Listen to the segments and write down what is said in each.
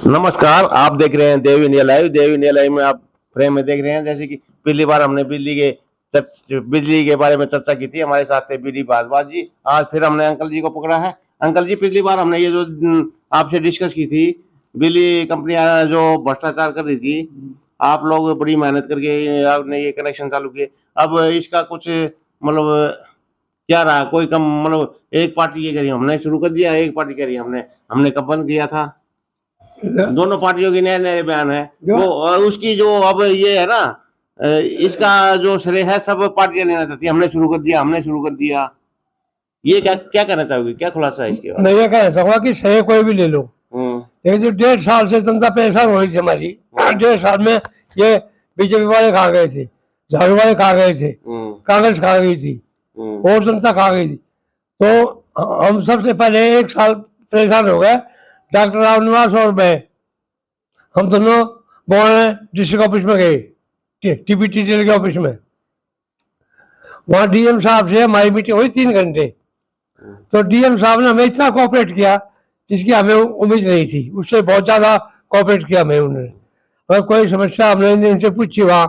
नमस्कार, आप देख रहे हैं देव इंडिया लाइव। देव इंडिया लाइव में आप फ्रेम में देख रहे हैं, जैसे कि पिछली बार हमने बिजली के बारे में चर्चा की थी। हमारे साथ थे बीडी भारद्वाज जी। आज फिर हमने अंकल जी को पकड़ा है। अंकल जी, पिछली बार हमने ये जो आपसे डिस्कस की थी, बिजली कंपनियां जो भ्रष्टाचार कर रही थी, आप लोग बड़ी मेहनत करके आपने ये कनेक्शन चालू किए। अब इसका कुछ मतलब क्या रहा? कोई कम मतलब एक पार्टी ये कह रही हमने शुरू कर दिया, एक पार्टी कह रही हमने कब बंद किया था। दोनों पार्टियों के नए नए बयान है वो, और उसकी जो अब ये है ना, इसका जो श्रेय है सब पार्टियां लेना चाहती है। हमने शुरू कर दिया। ये क्या क्या कहना चाहोगे? क्या खुलासा है इसके बाद? मैं ये कहना चाहूंगा कि श्रेय कोई भी ले लो, लेकिन जो 1.5 साल से जनता परेशान हो रही थी हमारी, 1.5 साल में ये बीजेपी वाले खा गए थे, झाड़ू वाले खा गए थे, कांग्रेस खा गई थी और जनता खा गई थी। तो हम सबसे पहले 1 साल परेशान हो गए। डॉक्टर रामनिवास और मैं, हम दोनों डिस्ट्रिक्ट ऑफिस में गए, टीपीटीसीएल के ऑफिस में। वहाँ डीएम साहब से हमारी मीटिंग हुई 3 घंटे। तो डीएम साहब ने हमें इतना कोऑपरेट किया जिसकी हमें उम्मीद नहीं थी, उससे बहुत ज़्यादा कोऑपरेट किया हमें उन्होंने। अगर कोई समस्या हमने उनसे पूछी वहाँ,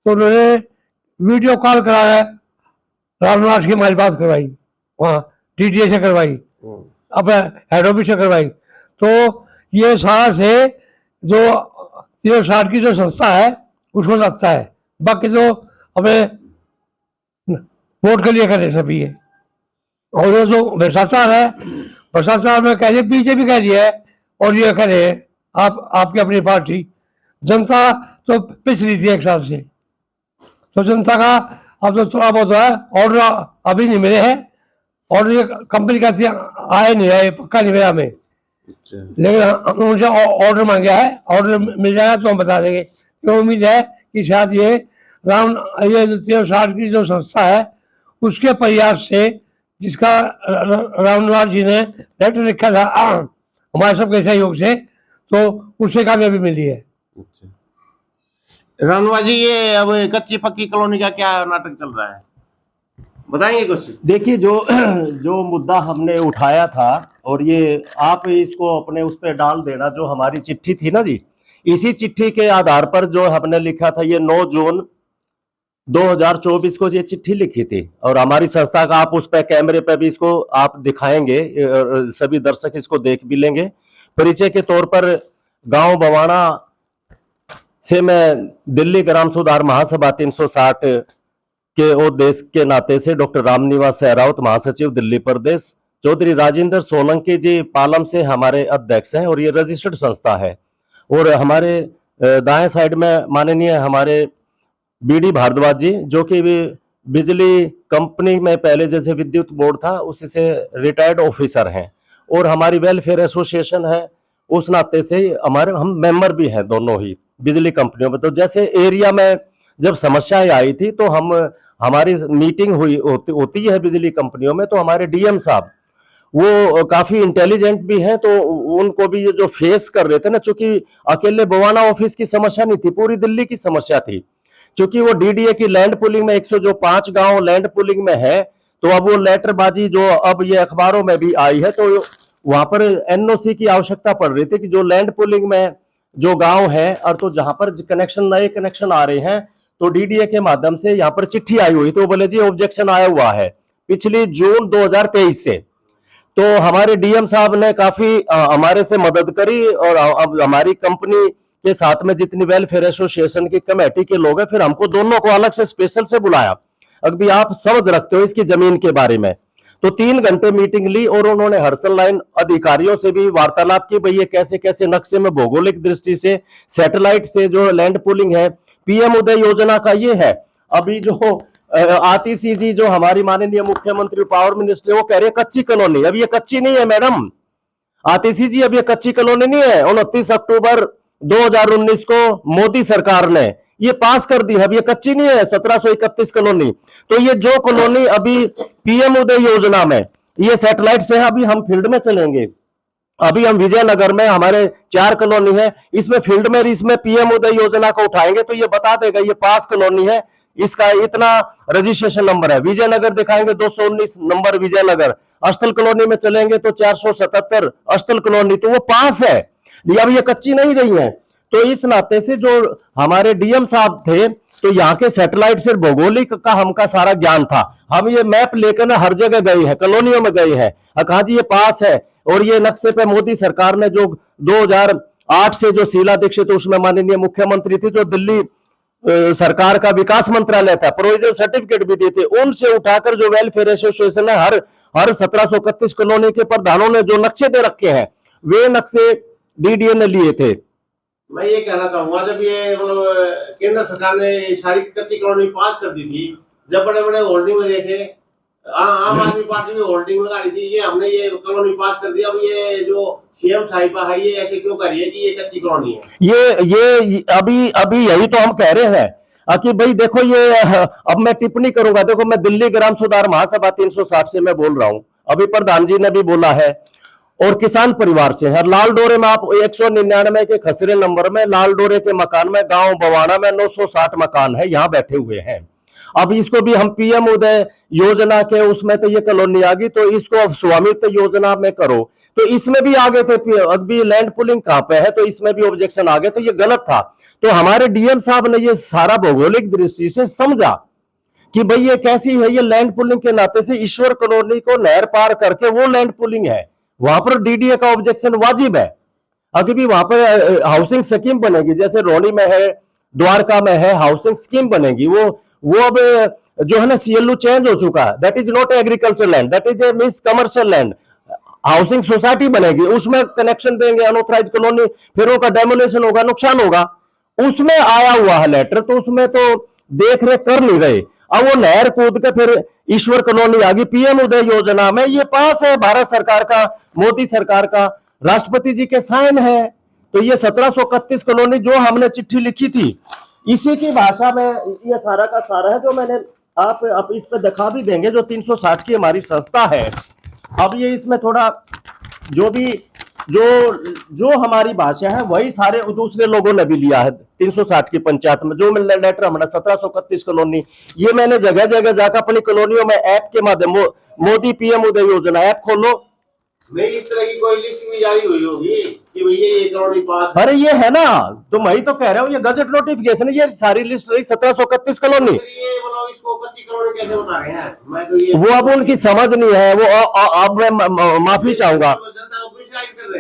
तो उन्होंने वीडियो कॉल कराया, रामनिवास की हमारी बात करवाई, वहाँ डीडीए से करवाई, अपने हेड ऑफिस से करवाई। तो ये सारा से जो 360 की जो संस्था है उसको लगता है, बाकी तो हमें वोट के लिए करे सभी है। और ये जो भ्रष्टाचार है, भ्रष्टाचार में कह बीजेपी कह रही है और ये करे आपकी अपनी पार्टी। जनता तो पिछड़ी थी 1 साल से, तो जनता का अब तो थोड़ा बहुत है, ऑर्डर अभी नहीं मिले हैं। ऑर्डर ये कंपनी का आए नहीं है, पक्का नहीं मिला हमें, लेकिन हम उनसे ऑर्डर मांगा है। ऑर्डर मिल जाएगा तो हम बता देंगे। तो उम्मीद है कि शायद ये 360 की जो संस्था है उसके प्रयास से, जिसका रामनिवास जी ने लेटर लिखा था हमारे सबके सहयोग से, तो उससे कामयाबी मिली है। रामनिवास जी, ये अब कच्ची पक्की कॉलोनी का क्या नाटक चल रहा है, बताएंगे कुछ? देखिए, जो मुद्दा हमने उठाया था, और ये आप इसको अपने उस पर डाल देना, जो हमारी चिट्ठी थी ना जी, इसी चिट्ठी के आधार पर जो हमने लिखा था, ये 9 जून 2024 को ये चिट्ठी लिखी थी। और हमारी संस्था का, आप उस पर कैमरे पर भी इसको आप दिखाएंगे, सभी दर्शक इसको देख भी लेंगे। परिचय के तौर पर गांव बवाना से मैं दिल्ली ग्राम सुधार महासभा 360 के उद्देश्य के नाते से डॉक्टर रामनिवास सहरावत, महासचिव दिल्ली प्रदेश, चौधरी राजेंद्र सोलंकी जी पालम से हमारे अध्यक्ष हैं, और ये रजिस्टर्ड संस्था है। और हमारे दाएं साइड में माननीय हमारे बीडी भारद्वाज जी, जो कि बिजली कंपनी में पहले जैसे विद्युत बोर्ड था उसी से रिटायर्ड ऑफिसर हैं, और हमारी वेलफेयर एसोसिएशन है, उस नाते से हम मेंबर भी हैं दोनों ही बिजली कंपनियों में। तो जैसे एरिया में जब समस्याएं आई थी, तो हमारी मीटिंग होती है बिजली कंपनियों में, तो हमारे डीएम साहब वो काफी इंटेलिजेंट भी हैं, तो उनको भी ये जो फेस कर रहे थे ना, चूंकि अकेले बवाना ऑफिस की समस्या नहीं थी, पूरी दिल्ली की समस्या थी। क्योंकि वो डीडीए की लैंड पुलिंग में 105 गांव लैंड पुलिंग में है, तो अब वो लेटरबाजी जो अब ये अखबारों में भी आई है, तो वहां पर एनओसी की आवश्यकता पड़ रही थी कि जो लैंड पुलिंग में जो गांव है, और तो जहां पर नए कनेक्शन आ रहे हैं, तो डीडीए के माध्यम से यहाँ पर चिट्ठी आई हुई, तो बोले जी ऑब्जेक्शन आया हुआ है पिछली जून 2023 से। तो हमारे डीएम साहब ने काफी हमारे से मदद करी, और अब हमारी कंपनी के साथ में जितनी वेलफेयर एसोसिएशन की कमेटी के लोग हैं, फिर हमको दोनों को अलग से स्पेशल से बुलाया। अभी आप समझ रखते हो इसकी जमीन के बारे में। तो 3 घंटे मीटिंग ली, और उन्होंने हर्सल लाइन अधिकारियों से भी वार्तालाप की, भाई ये कैसे कैसे नक्शे में भौगोलिक दृष्टि से सैटेलाइट से जो लैंड पुलिंग है, पीएम उदय योजना का ये है। अभी जो आतिशी जी, जो हमारी माननीय मुख्यमंत्री पावर मिनिस्टर, वो कह रहे हैं कच्ची कॉलोनी। अब ये कच्ची नहीं है मैडम आतिशी जी, अब ये कच्ची कॉलोनी नहीं है। 29 अक्टूबर 2019 को मोदी सरकार ने ये पास कर दी है, अब ये कच्ची नहीं है 1731 कॉलोनी। तो ये जो कॉलोनी अभी पीएम उदय योजना में, ये सैटेलाइट से है। अभी हम फील्ड में चलेंगे, अभी हम विजयनगर में हमारे 4 कॉलोनी है, इसमें फील्ड में इसमें पीएम उदय योजना को उठाएंगे तो ये बता देगा ये पास कॉलोनी है, इसका इतना रजिस्ट्रेशन नंबर है। विजयनगर दिखाएंगे 219 नंबर विजयनगर। अस्थल कॉलोनी में चलेंगे तो 477 अस्थल कॉलोनी, तो वो पास है। अब ये कच्ची नहीं रही है। तो इस नाते से जो हमारे डीएम साहब थे, तो यहाँ के सैटेलाइट से भौगोलिक का हमका सारा ज्ञान था। हम ये मैप लेकर ना हर जगह गए हैं, कॉलोनियों में गए हैं, कहा जी ये पास है। और ये नक्शे पे मोदी सरकार ने जो 2008 से जो शीला दीक्षित उसमें माननीय मुख्यमंत्री थी, जो दिल्ली सरकार का विकास मंत्रालय था, प्रोविजनल सर्टिफिकेट भी दिए थे, उनसे उठाकर जो वेलफेयर एसोसिएशन है, हर 1731 कॉलोनी के प्रधानों ने जो नक्शे दे रखे हैं, वे नक्शे डीडीए ने लिए थे। मैं ये कहना चाहूंगा, जब ये मतलब केंद्र सरकार ने सारी कच्ची कॉलोनी पास कर दी थी, जब बड़े बड़े होल्डिंग लगे थे, आम आदमी पार्टी में होल्डिंग लगा रही थी, ये हमने ये कॉलोनी पास कर दिया, अब ये जो सीएम साहिबा है ये ऐसे क्यों कर रही है कि ये कच्ची कॉलोनी है? ये अभी यही तो हम कह रहे हैं कि भाई देखो, ये अब मैं टिप्पणी करूंगा। देखो, मैं दिल्ली ग्राम सुधार महासभा 360 से मैं बोल रहा हूं, अभी प्रधान जी ने भी बोला है, और किसान परिवार से है। लाल डोरे में आप 199 के खसरे नंबर में लाल डोरे के मकान में, गांव बवाना में 960 मकान है, यहां बैठे हुए हैं। अब इसको भी हम पीएम उदय योजना के उसमें तो ये कॉलोनी आ गई, तो इसको स्वामित्व योजना में करो, तो इसमें भी आगे थे। अभी लैंड पुलिंग कहां पे है, तो इसमें भी ऑब्जेक्शन आ गए, तो ये गलत था। तो हमारे डीएम साहब ने ये सारा भौगोलिक दृष्टि से समझा कि भाई ये कैसी है, ये लैंड पुलिंग के नाते से ईश्वर कॉलोनी को नहर पार करके वो लैंड पुलिंग है, वहां पर डीडीए का ऑब्जेक्शन वाजिब है। अभी भी वहां पर हाउसिंग स्कीम बनेगी, जैसे रोनी में है, द्वारका में है, हाउसिंग स्कीम बनेगी। वो अब जो है ना सीएलयू चेंज हो चुका है, that is not agriculture land, that is a means commercial land. Housing society बनेगी, उसमें कनेक्शन देंगे अनऑथराइज कॉलोनी, फिर उनका डेमोलेशन होगा, नुकसान होगा। उसमें आया हुआ है लेटर, तो उसमें तो देख रेख कर नहीं रहे। अब वो नहर कूद के फिर ईश्वर कॉलोनी आ गई पीएम उदय योजना में, ये पास है भारत सरकार का, मोदी सरकार का, राष्ट्रपति जी के साइन है। तो ये 1731 कॉलोनी जो हमने चिट्ठी लिखी थी, इसी की भाषा में ये सारा का सारा है, जो मैंने आप इस पे दिखा भी देंगे, जो 360 की हमारी संस्था है। अब ये इसमें थोड़ा जो हमारी भाषा है वही सारे दूसरे लोगों ने भी लिया है 360 की पंचायत में, जो लेटर हमारा 1731 कॉलोनी, ये मैंने जगह जगह जाकर अपनी कॉलोनियों में ऐप के माध्यम, मोदी पीएम उदय योजना ऐप खोलो, नहीं इस तरह की कोई लिस्ट भी जारी हुई होगी कि भैया ये कॉलोनी पास। अरे ये है ना, तो मैं ही तो कह रहा हूँ, ये गजट नोटिफिकेशन है, ये सारी लिस्ट रही 1731 कॉलोनी। ये मतलब इसको कच्ची कॉलोनी कैसे बता रहे हैं? मैं तो ये वो अब उनकी समझ नहीं है, वो अब मैं माफी चाहूंगा,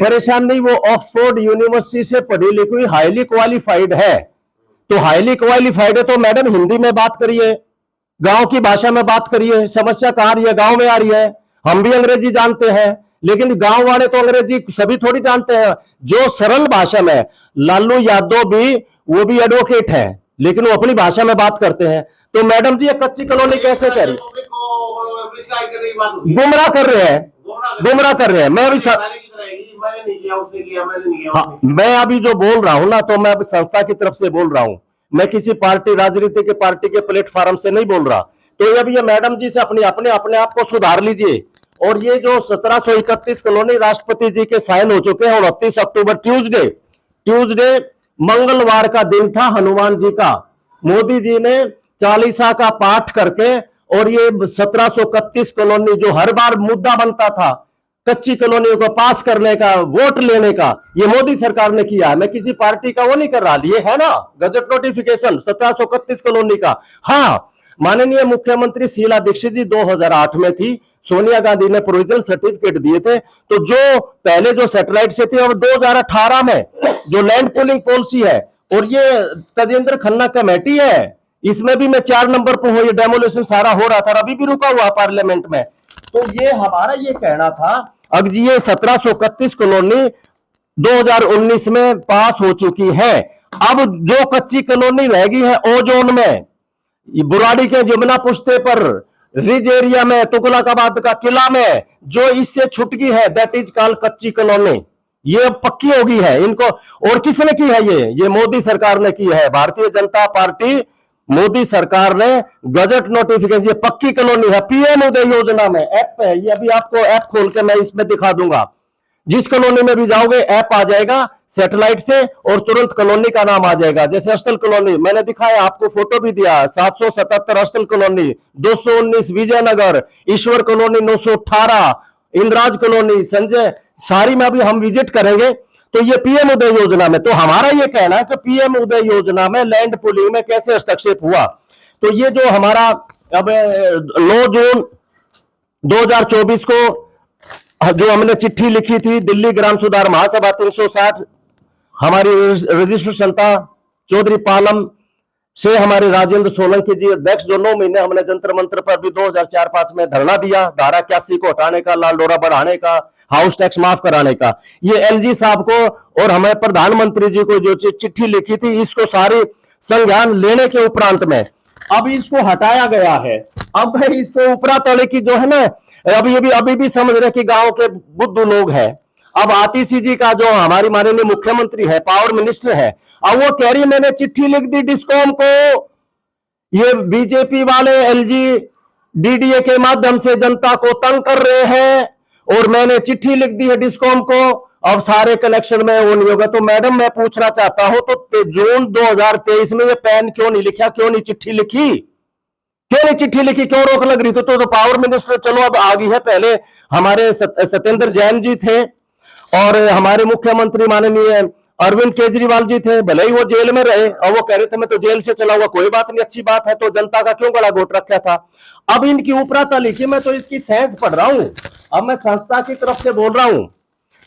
परेशान नहीं, वो ऑक्सफोर्ड यूनिवर्सिटी से पढ़ी लिखी हाईली क्वालिफाइड है। तो हाईली क्वालिफाइड है तो मैडम हिंदी में बात करिए, गांव की भाषा में बात करिए। समस्या कहां आ रही है? गांव में आ रही है। हम भी अंग्रेजी जानते हैं, लेकिन गांव वाले तो अंग्रेजी सभी थोड़ी जानते हैं। जो सरल भाषा में, लालू यादव भी, वो भी एडवोकेट है, लेकिन वो अपनी भाषा में बात करते हैं। तो मैडम जी ये कच्ची कॉलोनी कैसे कह रही? गुमराह कर रहे हैं, गुमराह कर रहे हैं। मैं अभी मैं अभी जो बोल रहा हूं ना, तो मैं अभी संस्था की तरफ से बोल रहा हूं, मैं किसी पार्टी, राजनीति के पार्टी के प्लेटफॉर्म से नहीं बोल रहा। तो अब ये मैडम जी से अपने आप को सुधार लीजिए। और ये जो 1731 कॉलोनी राष्ट्रपति जी के साइन हो चुके हैं, 29 अक्टूबर ट्यूसडे मंगलवार का दिन था हनुमान जी का। मोदी जी ने चालीसा का पाठ करके, और ये 1731 कॉलोनी जो हर बार मुद्दा बनता था, कच्ची कॉलोनियों को पास करने का, वोट लेने का, ये मोदी सरकार ने किया है। मैं किसी पार्टी का वो नहीं कर रहा, ये है ना गजट नोटिफिकेशन 1731 कॉलोनी का। हाँ, माननीय मुख्यमंत्री शीला दीक्षित जी 2008 में थी, सोनिया गांधी ने प्रोविजनल सर्टिफिकेट दिए थे। तो जो पहले जो सैटेलाइट से थे, और 2018 में जो लैंड पूलिंग पॉलिसी है, और ये तजेंद्र खन्ना कमेटी है, इसमें भी मैं 4 नंबर पर हूं, ये डेमोलेशन सारा हो रहा था, अभी भी रुका हुआ पार्लियामेंट में। तो ये हमारा ये कहना था, अब जी ये 1731 कॉलोनी 2019 में पास हो चुकी है। अब जो कच्ची कॉलोनी रह गई है ओजोन में, बुराड़ी के जमुना पुश्ते पर, रिज एरिया में, तुगलकाबाद का किला में, जो इससे छूट गई है, दैट इज कॉल्ड कच्ची कॉलोनी। ये पक्की हो गई है इनको। और किसने की है? ये मोदी सरकार ने की है, भारतीय जनता पार्टी, मोदी सरकार ने गजट नोटिफिकेशन, ये पक्की कॉलोनी है, पीएम उदय योजना में ऐप है। ये अभी आपको ऐप खोल के मैं इसमें दिखा दूंगा, जिस कॉलोनी में भी जाओगे ऐप आ जाएगा सैटेलाइट से, और तुरंत कॉलोनी का नाम आ जाएगा। जैसे अष्टल कॉलोनी मैंने दिखाया, आपको फोटो भी दिया, 777 अष्टल कॉलोनी, 219 विजयनगर, ईश्वर कॉलोनी 918, इंद्राज कॉलोनी, संजय, सारी में अभी हम विजिट करेंगे। तो ये पीएम उदय योजना में, तो हमारा ये कहना है कि पीएम उदय योजना में लैंड पुलिंग में कैसे हस्तक्षेप हुआ। तो ये जो हमारा अब 9 जून 2024 को जो हमने चिट्ठी लिखी थी दिल्ली ग्राम सुधार महासभा 360, हमारी रजिस्टर संता चौधरी पालम से हमारे राजेंद्र सोलंकी जी अध्यक्ष, जो 9 महीने हमने जंतर मंत्र पर भी 2004-5 में धरना दिया, धारा 81 को हटाने का, लाल डोरा बढ़ाने का, हाउस टैक्स माफ कराने का। ये एलजी साहब को और हमें प्रधानमंत्री जी को जो चिट्ठी लिखी थी, इसको सारे संज्ञान लेने के उपरांत में अब इसको हटाया गया है। अब इसको ऊपरा तले की जो है ना, अभी भी समझ रहे कि गांव के बुद्धू लोग हैं। अब आतिशी जी का जो हमारी माननीय मुख्यमंत्री है, पावर मिनिस्टर है, अब वो कह रही मैंने चिट्ठी लिख दी डिस्कॉम को, ये बीजेपी वाले एलजी डीडीए के माध्यम से जनता को तंग कर रहे हैं और मैंने चिट्ठी लिख दी है डिस्कॉम को, अब सारे कनेक्शन में वो नहीं होगा। तो मैडम मैं पूछना चाहता हूं, तो जून 2023 में ये पेन क्यों नहीं लिखा, क्यों नहीं चिट्ठी लिखी, क्यों नहीं चिट्ठी लिखी, क्यों रोक लग रही थी? तो पावर मिनिस्टर चलो अब आ गई है, पहले हमारे सत्येंद्र जैन जी थे और हमारे मुख्यमंत्री माननीय अरविंद केजरीवाल जी थे, भले ही वो जेल में रहे और वो कह रहे थे मैं तो जेल से चला हुआ, कोई बात नहीं, अच्छी बात है, तो जनता का क्यों गला घोट रखा था। अब इनकी ऊपराता लिखी, मैं तो इसकी सेंस पढ़ रहा हूं, अब मैं संस्था की तरफ से बोल रहा हूं।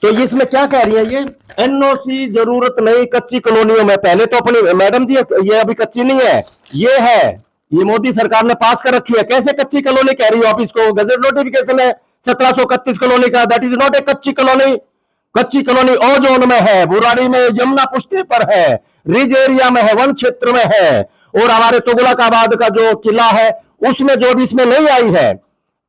तो इसमें क्या कह रही है ये, एनओसी जरूरत नहीं कच्ची कॉलोनियों में। पहले तो अपनी मैडम जी ये अभी कच्ची नहीं है, ये है, ये मोदी सरकार ने पास कर रखी है। कैसे कच्ची कॉलोनी कह रही हो आप इसको, गजट नोटिफिकेशन है 1731 कॉलोनी का, दैट इज नॉट ए कच्ची कॉलोनी। कच्ची कॉलोनी ओ जोन में है, बुराड़ी में, यमुना पुष्टि पर है, रिज एरिया में है, वन क्षेत्र में है, और हमारे तुगलकाबाद का जो किला है उसमें जो भी इसमें नहीं आई है।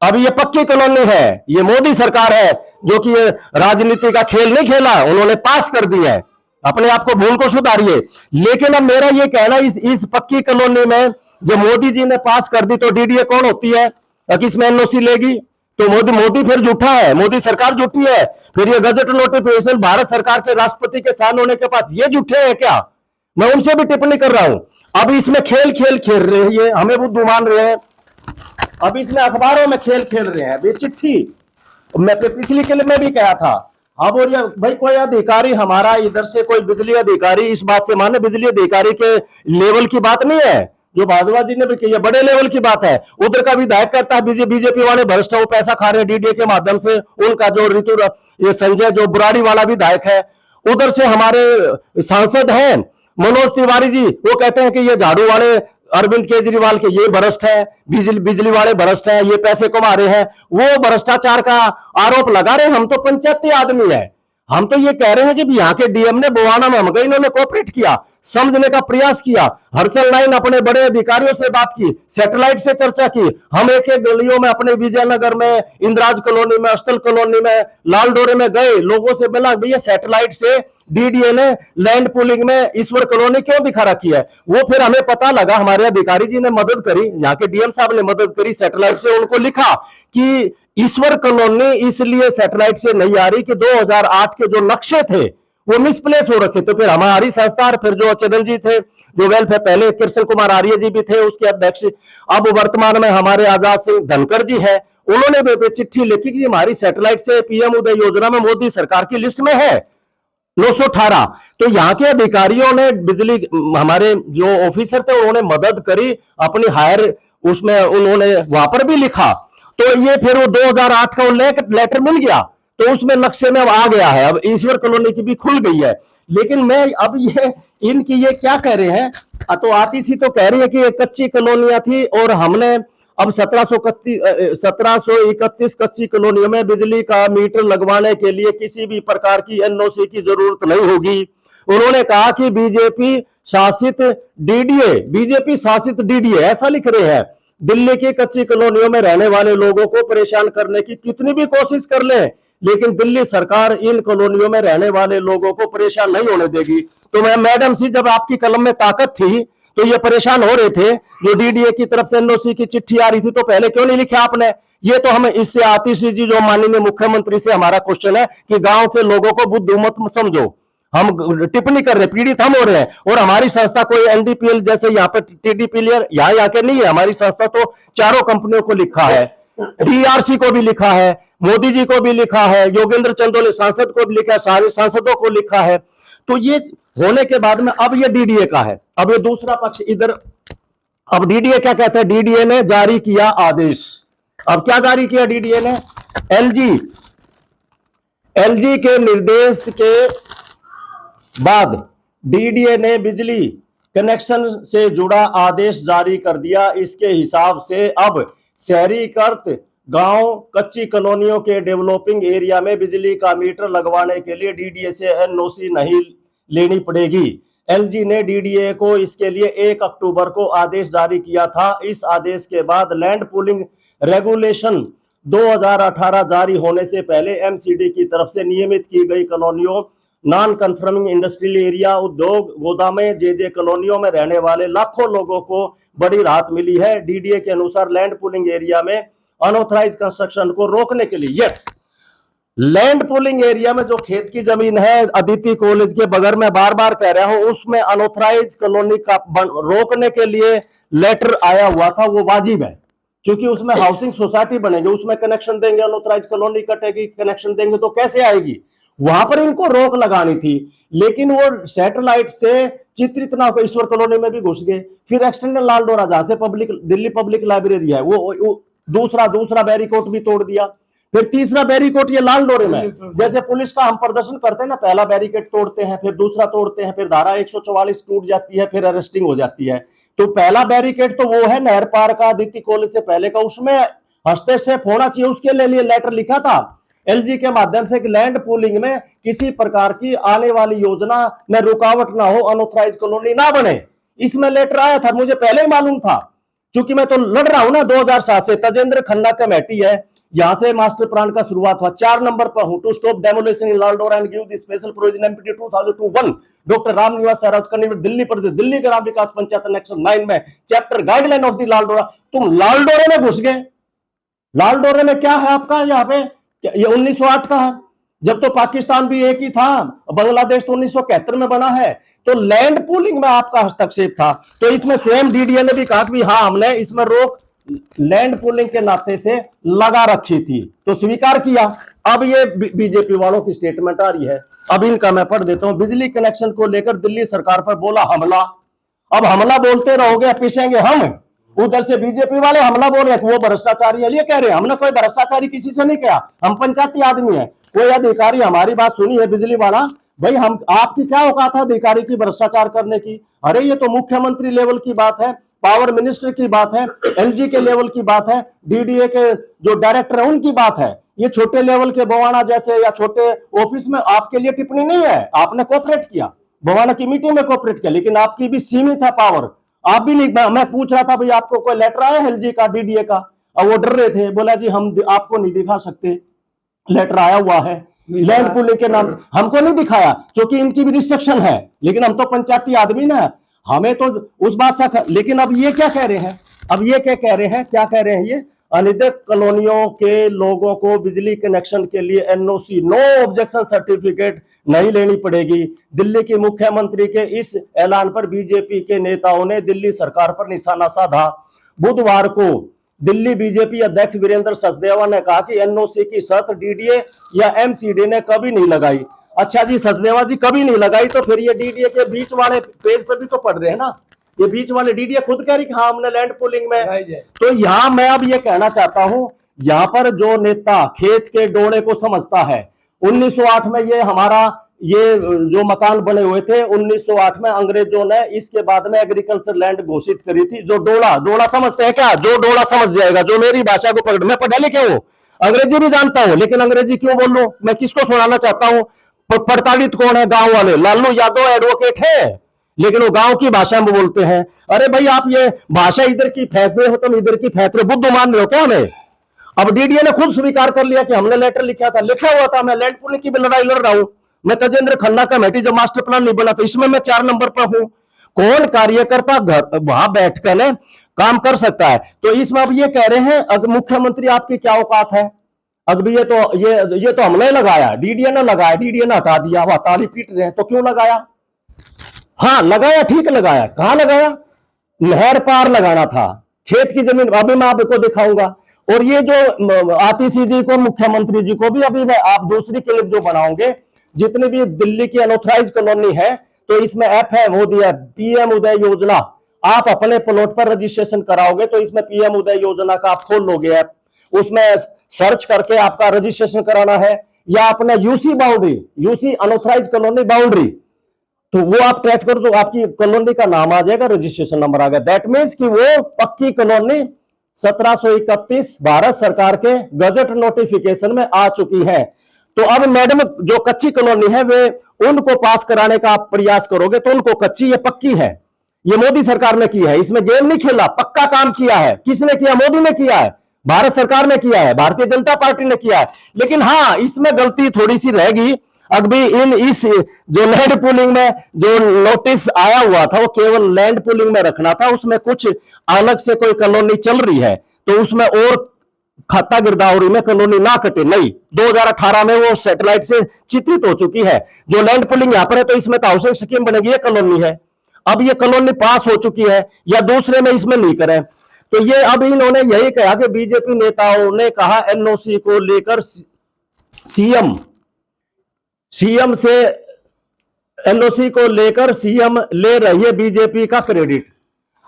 अब ये पक्की कॉलोनी है, ये मोदी सरकार है जो कि राजनीति का खेल नहीं खेला, उन्होंने पास कर दी है। अपने आप को भूल को सुधारिए। लेकिन अब मेरा ये कहना, इस पक्की कॉलोनी में जो मोदी जी ने पास कर दी, तो डीडीए कौन होती है, इसमें एनओसी लेगी? तो मोदी फिर झूठा है, मोदी सरकार झूठी है। फिर ये गजट नोटिफिकेशन भारत सरकार के राष्ट्रपति के साइन होने के पास ये झूठे हैं क्या? मैं उनसे भी टिप्पणी कर रहा हूं। अब इसमें खेल रहे हैं, ये हमें बुद्धू मान रहे हैं। अब इसमें अखबारों में खेल रहे हैं। चिट्ठी मैं पिछली किले में भी कहा था। अब और भाई कोई अधिकारी हमारा इधर से, कोई बिजली अधिकारी इस बात से माने, बिजली अधिकारी के लेवल की बात नहीं है, जो भारद्वाज जी ने भी की है, बड़े लेवल की बात है। उधर का विधायक करता है बीजेपी वाले भ्रष्ट है, वो पैसा खा रहे हैं डीडीए के माध्यम से। उनका जो ऋतु ये संजय जो बुराड़ी वाला विधायक है, उधर से हमारे सांसद हैं मनोज तिवारी जी, वो कहते हैं कि ये झाड़ू वाले अरविंद केजरीवाल के ये भ्रष्ट है, बिजली वाले भ्रष्ट है, ये पैसे कमा रहे हैं, वो भ्रष्टाचार का आरोप लगा रहे हैं। हम तो पंचायती आदमी है, हम तो ये कह रहे हैं कि यहाँ के डीएम ने बोवाना में हमको इन्होंने कोऑपरेट किया, समझने का प्रयास किया। हर्षल नाइन अपने बड़े अधिकारियों से बात की, सैटेलाइट से चर्चा की। हम एक गलियों में अपने विजयनगर में, इंदिराज कॉलोनी में, अस्तल कॉलोनी में, लाल डोरे में गए, लोगों से मिला, भैया सैटेलाइट से डीडीए ने लैंड पुलिंग में ईश्वर कॉलोनी क्यों दिखा रखी है। वो फिर हमें पता लगा, हमारे अधिकारी जी ने मदद करी, यहाँ के डीएम साहब ने मदद करी, सैटेलाइट से उनको लिखा कि ईश्वर कॉलोनी इसलिए सैटेलाइट से नहीं आ रही कि 2008 के जो नक्शे थे वो मिसप्लेस हो रखे। तो फिर हमारी संस्था, फिर जो चरण जी थे, जो वेलफेयर, पहले कृष्ण कुमार आर्य जी भी थे उसके अध्यक्ष, अब वर्तमान में हमारे आजाद सिंह धनखड़ जी है, उन्होंने भी चिट्ठी लिखी कि हमारी सैटेलाइट से पीएम उदय योजना में मोदी सरकार की लिस्ट में है 918। तो यहाँ के अधिकारियों ने, बिजली हमारे जो ऑफिसर थे, उन्होंने मदद करी अपनी हायर, उसमें उन्होंने वहां पर भी लिखा। तो ये फिर वो 2008 का लेटर मिल गया, तो उसमें नक्शे में अब आ गया है, अब ईश्वर कॉलोनी की भी खुल गई है। लेकिन मैं अब ये इनकी ये क्या कह रहे हैं, तो आतिशी तो कह रही है कि ये कच्ची कॉलोनियां थी और हमने अब 1731 कच्ची कॉलोनियों में बिजली का मीटर लगवाने के लिए किसी भी प्रकार की एनओसी की जरूरत नहीं होगी। उन्होंने कहा कि बीजेपी शासित डीडीए ऐसा लिख रहे हैं, दिल्ली की कच्ची कॉलोनियों में रहने वाले लोगों को परेशान करने की कितनी भी कोशिश कर लें, लेकिन दिल्ली सरकार इन कॉलोनियों में रहने वाले लोगों को परेशान नहीं होने देगी। तो मैं मैडम सी, जब आपकी कलम में ताकत थी तो ये परेशान हो रहे थे, जो डीडीए की तरफ से एनओसी की चिट्ठी आ रही थी, तो पहले क्यों नहीं लिखा आपने? ये तो हमें इससे आतिशी जी, जो माननीय मुख्यमंत्री से हमारा क्वेश्चन है कि गांव के लोगों को बुद्धू मत समझो, हम टिप्पणी कर रहे, पीड़ित हम हो रहे हैं। और हमारी संस्था कोई एनडीपीएल जैसे यहाँ पे टीडीपीएल यहाँ के नहीं है, हमारी संस्था तो चारों कंपनियों को लिखा है। डीआरसी को भी लिखा है, मोदी जी को भी लिखा है, योगेंद्र चंदोले सांसद को भी लिखा है, सारे सांसदों को लिखा है। तो ये होने के बाद में अब ये डीडीए का है। अब ये दूसरा पक्ष इधर, अब डीडीए क्या कहते हैं, डीडीए ने जारी किया आदेश। अब क्या जारी किया डीडीए ने, एलजी के निर्देश के बाद डीडीए ने बिजली कनेक्शन से जुड़ा आदेश जारी कर दिया। इसके हिसाब से अब शहरीकृत गांव, कच्ची कॉलोनियों के डेवलपिंग एरिया में बिजली का मीटर लगवाने के लिए डीडीए से एनओसी नहीं लेनी पड़ेगी। एलजी ने डीडीए को इसके लिए 1 अक्टूबर को आदेश जारी किया था। इस आदेश के बाद लैंड पूलिंग रेगुलेशन 2018 जारी होने से पहले एमसीडी की तरफ से नियमित की गई कॉलोनियों, नॉन कन्फर्मिंग इंडस्ट्रियल एरिया, उद्योग, गोदामें, जे कॉलोनियों में रहने वाले लाखों लोगों को बड़ी राहत मिली है। डीडीए के अनुसार लैंड पूलिंग एरिया में अनऑथराइज कंस्ट्रक्शन को रोकने के लिए, यस, लैंड पूलिंग एरिया में जो खेत की जमीन है, अदिति कॉलेज के बगैर, मैं बार बार कह रहा हूं, उसमें अनऑथराइज कॉलोनी का रोकने के लिए लेटर आया हुआ था, वो वाजिब है, क्योंकि उसमें हाउसिंग सोसाइटी बनेगी, उसमें कनेक्शन देंगे, अनऑथराइज कॉलोनी कटेगी, कनेक्शन देंगे तो कैसे आएगी, वहां पर इनको रोक लगानी थी। लेकिन वो सैटेलाइट से चित्रित ना होकर ईश्वर कॉलोनी में भी घुस गए। फिर एक्सटेंडेड लालडोरा, जहां से दिल्ली पब्लिक लाइब्रेरी है, वो दूसरा बैरिकोट भी तोड़ दिया। फिर तीसरा बैरिकोट ये लालडोरे में, जैसे पुलिस का हम प्रदर्शन करते हैं ना, पहला बैरिकेड तोड़ते हैं, फिर दूसरा तोड़ते हैं, फिर धारा 144 टूट जाती है, फिर अरेस्टिंग हो जाती है। तो पहला बैरिकेड तो वो है नहर पार का, आदित्य कॉलेज से पहले का, उसमें हस्तक्षेप होना चाहिए, उसके लिए लेटर लिखा था एलजी के माध्यम से कि लैंड पूलिंग में किसी प्रकार की आने वाली योजना में रुकावट ना हो, अनऑथराइज कॉलोनी ना बने। इसमें लेटर आया था, मुझे पहले ही मालूम था, क्योंकि मैं तो लड़ रहा हूं ना 2007 से। तजेंद्र खन्ना कमेटी है, यहां से मास्टर प्लान का शुरुआत हुआ। 4 नंबर पर हूं, to stop demolition in Lal Dora and give the special provision MPD 2021, doctor Ramniwas Sehrawat convener, Delhi Pradesh, Delhi Gram Vikas Panchayat section 9 में chapter guideline of the Lal Dora. तुम लालडोरे में घुस गए। लालडोरे में क्या है आपका, यहाँ पे ये 1908 का है, जब तो पाकिस्तान भी एक ही था, बांग्लादेश तो 1971 में बना है। तो लैंड पूलिंग में आपका हस्तक्षेप था। तो इसमें स्वयं डीडीए ने भी कहा कि हाँ, हमने इसमें रोक लैंड पूलिंग के नाते से लगा रखी थी, तो स्वीकार किया। अब ये बीजेपी वालों की स्टेटमेंट आ रही है, अब इनका मैं पढ़ देता हूं। बिजली कनेक्शन को लेकर दिल्ली सरकार पर बोला हमला। अब हमला बोलते रहोगे, पिसेंगे हम। उधर से बीजेपी वाले हमला बोल रहे हैं कि वो भ्रष्टाचारी है। ये कह रहे हैं हमने कोई भ्रष्टाचारी किसी से नहीं किया, हम पंचायती आदमी है। कोई अधिकारी हमारी बात सुनी है बिजली वाला, भाई हम आपकी क्या औकात है अधिकारी की भ्रष्टाचार करने की? अरे ये तो मुख्यमंत्री लेवल की बात है, पावर मिनिस्टर की बात है, एलजी के लेवल की बात है, डीडीए के जो डायरेक्टर है उनकी बात है। ये छोटे लेवल के बवाना जैसे या छोटे ऑफिस में आपके लिए टिप्पणी नहीं है। आपने कोऑपरेट किया, बवाना की मीटिंग में कोऑपरेट किया, लेकिन आपकी भी सीमित है पावर। आप भी नहीं, मैं पूछ रहा था भाई आपको कोई लेटर आया एलजी का, डीडीए का? और वो डर रहे थे, बोला जी हम आपको नहीं दिखा सकते, लेटर आया हुआ है लैंड पूलिंग के नाम से। हमको नहीं दिखाया क्योंकि इनकी भी रिस्ट्रिक्शन है, लेकिन हम तो पंचायती आदमी ना, हमें तो उस बात से। लेकिन अब ये क्या कह रहे हैं, अब ये क्या कह रहे हैं, क्या कह रहे हैं? ये अनिर्दिष्ट कॉलोनियों के लोगों को बिजली कनेक्शन के लिए एनओसी, नो ऑब्जेक्शन सर्टिफिकेट नहीं लेनी पड़ेगी। दिल्ली के मुख्यमंत्री के इस ऐलान पर बीजेपी के नेताओं ने दिल्ली सरकार पर निशाना साधा। बुधवार को दिल्ली बीजेपी अध्यक्ष वीरेंद्र सचदेवा ने कहा कि एनओसी की शर्त डीडीए या एमसीडी ने कभी नहीं लगाई। अच्छा जी, सचदेवा जी कभी नहीं लगाई, तो फिर ये डीडीए के बीच वाले पेज पर भी तो पढ़ रहे हैं ना, ये बीच वाले डीडीए खुद कह रही कि हाँ हमने लैंड पूलिंग में। तो यहां मैं अब ये कहना चाहता हूं, यहां पर जो नेता खेत के डोले को समझता है, 1908 में ये हमारा ये जो मकान बने हुए थे 1908 में अंग्रेजों ने, इसके बाद में एग्रीकल्चर लैंड घोषित करी थी। जो डोला समझते हैं क्या? जो डोला समझ जाएगा, जो मेरी भाषा को पकड़, मैं पढ़ा लिखा हूं, अंग्रेजी भी जानता हूं, लेकिन अंग्रेजी क्यों बोल लूं? मैं किसको सुनाना चाहता हूं? प्रताड़ित कौन है? गांव वाले। लालू यादव एडवोकेट है, लेकिन वो गांव की भाषा में बोलते हैं। अरे भाई आप ये भाषा इधर की फैसले हो, तुम इधर की फैसले, बुद्ध मान रहे हो क्या हमें? अब डीडीए ने खुद स्वीकार कर लिया कि हमने लेटर लिखा था, लिखा हुआ था, मैं लैंड पूलिंग की भी लड़ाई लड़ रहा हूं। मैं तजेंद्र खन्ना कमेटी जो मास्टर प्लान नहीं बना था, इसमें मैं 4 नंबर पर हूं। कौन कार्यकर्ता घर वहां बैठकर ने काम कर सकता है? तो इसमें अब ये कह रहे हैं अगर मुख्यमंत्री आपकी क्या औकात है? अब ये तो हमने लगाया, डीडीए ने लगाया, डीडीए ने हटा दिया, वह ताली पीट रहे हैं। तो क्यों लगाया? हाँ लगाया, ठीक लगाया। कहां लगाया? नहर पार लगाना था, खेत की जमीन। अभी मैं आपको दिखाऊंगा। और ये जो आतिशी जी को, मुख्यमंत्री जी को भी अभी आप दूसरी क्लिप जो बनाओगे, जितनी भी दिल्ली की अनऑथराइज कॉलोनी है, तो इसमें ऐप है, वो दिया पीएम उदय योजना। आप अपने प्लॉट पर रजिस्ट्रेशन कराओगे तो इसमें पीएम उदय योजना का आप खोल लोगे ऐप, उसमें सर्च करके आपका रजिस्ट्रेशन कराना है, या अपना UC boundary, UC unauthorise colony boundary, तो वो आप टैच करो तो आपकी कॉलोनी का नाम आ जाएगा, रजिस्ट्रेशन नंबर आ गया। दैट मीन्स कि वो पक्की कॉलोनी 1731 भारत सरकार के गजट नोटिफिकेशन में आ चुकी है। तो अब मैडम जो कच्ची कॉलोनी है वे उनको पास कराने का आप प्रयास करोगे तो उनको कच्ची ये पक्की है, ये मोदी सरकार ने की है, इसमें गेम नहीं खेला, पक्का काम किया है। किसने किया? मोदी ने किया है, भारत सरकार ने किया है, भारतीय जनता पार्टी ने किया है। लेकिन हाँ, इसमें गलती थोड़ी सी रहेगी अभी इस जो लैंड पूलिंग में जो नोटिस आया हुआ था वो केवल लैंड पूलिंग में रखना था, उसमें कुछ अलग से कोई कॉलोनी चल रही है तो उसमें और खाता गिरदावरी में कॉलोनी ना कटे, नहीं, 2018 में वो सैटेलाइट से चित्रित हो चुकी है। जो लैंड पूलिंग यहां पर है तो इसमें तो हाउसिंग स्कीम बनेगी, ये कॉलोनी है, अब ये कॉलोनी पास हो चुकी है या दूसरे में इसमें नहीं करें। तो ये अब इन्होंने यही कहा कि बीजेपी नेताओं ने कहा एनओसी को लेकर सीएम से एनओसी को लेकर सीएम ले रही है बीजेपी का क्रेडिट।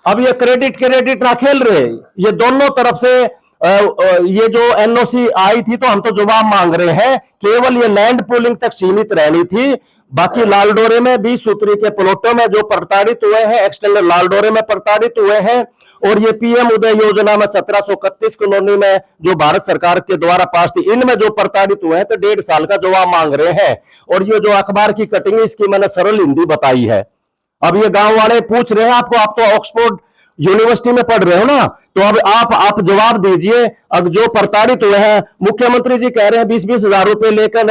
अब ये क्रेडिट ना खेल रहे, ये दोनों तरफ से ये जो एनओसी आई थी तो हम तो जवाब मांग रहे हैं, केवल ये लैंड पूलिंग तक सीमित रहनी थी, बाकी लालडोरे में 20 सूत्री के प्लॉटों में जो प्रताड़ित हुए हैं, एक्सटेंडेड लालडोरे में प्रताड़ित हुए हैं, और ये पीएम उदय योजना में 1731 कॉलोनी में जो भारत सरकार के द्वारा पास थी, इनमें जो प्रताड़ित हुए हैं तो 1.5 साल का जवाब मांग रहे हैं। और ये जो अखबार की कटिंग इसकी मैंने सरल हिंदी बताई है। अब ये गांव वाले पूछ रहे हैं आपको, आप तो ऑक्सफोर्ड यूनिवर्सिटी में पढ़ रहे हो ना, तो अब आप जवाब दीजिए। अब जो प्रताड़ित हुए हैं, मुख्यमंत्री जी कह रहे हैं 20-20 हजार रुपए लेकर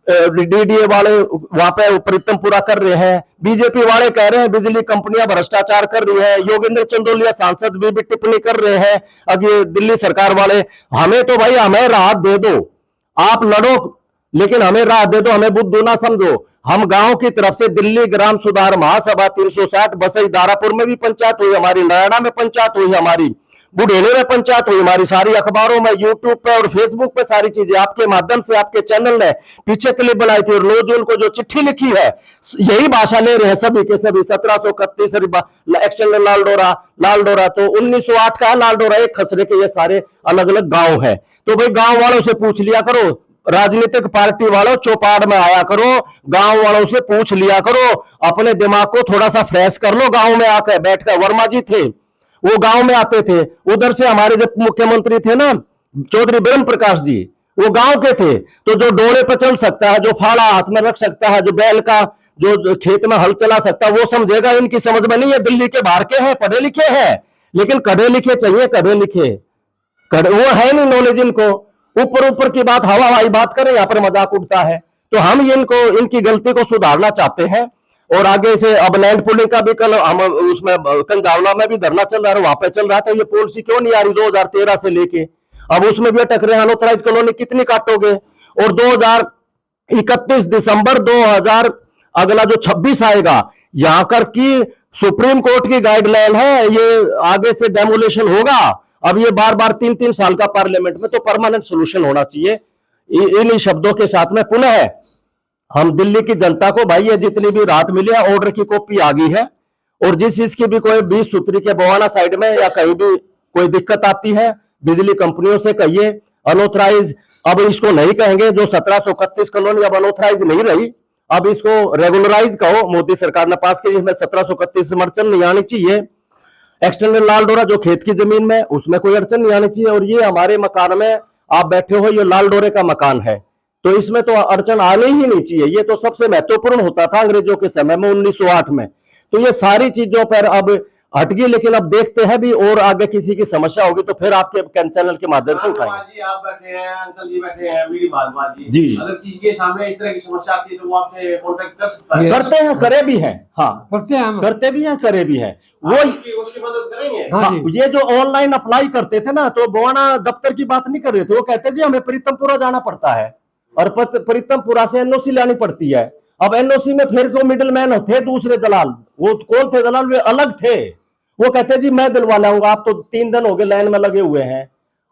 डीडीए वाले वहां पे प्रीतम पूरा कर रहे हैं, बीजेपी वाले कह रहे हैं बिजली कंपनियां भ्रष्टाचार कर रही है, योगेंद्र चंदोलिया सांसद भी टिप्पणी कर रहे हैं। अब ये दिल्ली सरकार वाले, हमें तो भाई हमें राहत दे दो, आप लड़ो लेकिन हमें राहत दे दो, हमें बुद्धू ना समझो। हम गांव की तरफ से दिल्ली ग्राम सुधार महासभा 360 बसई दारापुर में भी पंचायत हुई हमारी, नोएडा में पंचायत हुई हमारी, बुढ़ेले में पंचायत हुई हमारी, सारी अखबारों में, यूट्यूब पे और फेसबुक पे सारी चीजें आपके माध्यम से आपके चैनल ने पीछे क्लिप बनाई थी, और 9 जून को जो चिट्ठी लिखी है यही भाषा ले रहे हैं सभी के सभी। 1731 एक्सटेंडेड लालडोरा तो 1908 का लालडोरा, एक खसरे के ये सारे अलग अलग गांव है। तो भाई गांव वालों से पूछ लिया करो, राजनीतिक पार्टी वालों चौपाड़ में आया करो, गांव वालों से पूछ लिया करो, अपने दिमाग को थोड़ा सा फ्रेश कर लो। गांव में आकर बैठकर वर्मा जी थे, वो गांव में आते थे, उधर से हमारे जो मुख्यमंत्री थे ना चौधरी ब्रह्म प्रकाश जी, वो गांव के थे। तो जो डोरे पर चल सकता है, जो फाड़ा हाथ में रख सकता है, जो बैल का जो खेत में हल चला सकता है, वो समझेगा। इनकी समझ में नहीं है, दिल्ली के बाहर के हैं, पढ़े लिखे हैं, लेकिन कढ़े लिखे चाहिए, कढ़े लिखे, वो है नहीं नॉलेज इनको, ऊपर की बात हवा हवाई बात करें, यहाँ पर मजाक उठता है। तो हम इनकी गलती को सुधारना चाहते हैं, और आगे से अब लैंड पूलिंग का भी कल हम उसमें कंजावला में भी धरना चल रहा है, वहां पे चल रहा था, ये पॉलिसी क्यों नहीं आ रही 2013 से लेके, अब उसमें भी अटक रहे हैं। अनऑथराइज कॉलोनी कितनी काटोगे? और 2031 दिसंबर 2000 अगला जो 26 आएगा, यहां कर की सुप्रीम कोर्ट की गाइडलाइन है, ये आगे से डेमोलेशन होगा। अब ये बार 3-3 साल का पार्लियामेंट में, तो परमानेंट सोल्यूशन होना चाहिए। इन शब्दों के साथ में पुनः हम दिल्ली की जनता को, भाई ये जितनी भी राहत मिली है, ऑर्डर की कॉपी आ गई है, और जिस चीज की भी कोई 20 सूत्री के बवाना साइड में या कहीं भी कोई दिक्कत आती है, बिजली कंपनियों से कहिए अनऑथराइज, अब इसको नहीं कहेंगे, जो 1731 कॉलोनी अब अनऑथराइज नहीं रही, अब इसको रेगुलराइज कहो। मोदी सरकार ने पास की, जिसमें 1731 में अड़चन नहीं आनी चाहिए। एक्सटेंडेड लालडोरा जो खेत की जमीन में, उसमें कोई अड़चन नहीं आनी चाहिए। और ये हमारे मकान में आप बैठे हो, ये लालडोरे का मकान है, तो इसमें तो अड़चन आनी ही नहीं चाहिए। ये तो सबसे महत्वपूर्ण होता था अंग्रेजों के समय में 1908 में। तो ये सारी चीजों पर अब हट गई, लेकिन अब देखते हैं भी, और आगे किसी की समस्या होगी तो फिर आपके चैनल के माध्यम से उठाएंगे। जी आप बैठे हैं, अंकल जी बैठे हैं, मेरी भारद्वाज जी, अगर किसी के सामने इस तरह की समस्या आती है तो वो आपसे कॉन्टेक्ट कर सकता है। करते हैं, करे भी हैं, हाँ करते हैं, हम करते भी हैं, करे भी हैं। वो उसकी मदद करेंगे। हाँ, ये जो ऑनलाइन अप्लाई करते थे ना, तो बवाना दफ्तर की बात नहीं कर रहे थे, वो कहते जी हमें प्रीतमपुरा जाना पड़ता है, और प्रीतमपुरा से एनओसी लानी पड़ती है। अब एनओसी में फिर को मिडिल मैन थे दूसरे दलाल, वो कौन थे दलाल? वे अलग थे। वो कहते जी मैं दिलवा लाऊंगा, आप तो 3 दिन हो गए लाइन में लगे हुए हैं।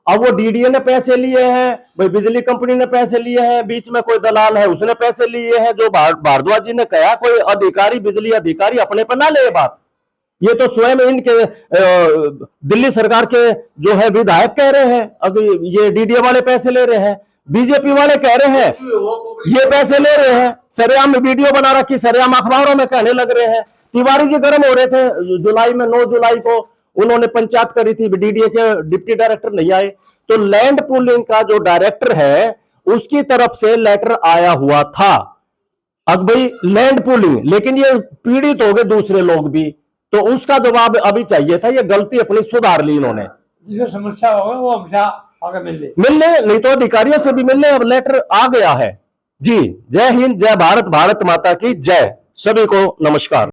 अब वो डीडीए ने पैसे लिए हैं, भाई बिजली कंपनी ने पैसे लिए हैं, बीच में कोई दलाल है उसने पैसे लिए हैं। जो भारद्वाज जी ने कहा कोई अधिकारी, बिजली अधिकारी अपने पर ना ले ये बात, ये तो स्वयं इनके दिल्ली सरकार के जो है विधायक कह रहे हैं, अभी ये डीडीए वाले पैसे ले रहे हैं, बीजेपी वाले कह रहे हैं ये पैसे ले रहे हैं, सरेआम वीडियो बना रखी, सरेआम अखबारों में कहने लग रहे हैं। तिवारी जी गर्म हो रहे थे जुलाई में, 9 जुलाई को उन्होंने पंचायत करी थी, डीडीए के डिप्टी डायरेक्टर नहीं आए, तो लैंड पूलिंग का जो डायरेक्टर है उसकी तरफ से लेटर आया हुआ था। अब भाई लैंड पूलिंग, लेकिन ये पीड़ित हो गए दूसरे लोग भी, तो उसका जवाब अभी चाहिए था। ये गलती अपनी सुधार ली इन्होंने। जिसे समस्या होगा वो हमेशा आगे मिलने नहीं तो अधिकारियों से भी मिलने, अब लेटर आ गया है जी। जय हिंद, जय भारत, भारत माता की जय। सभी को नमस्कार।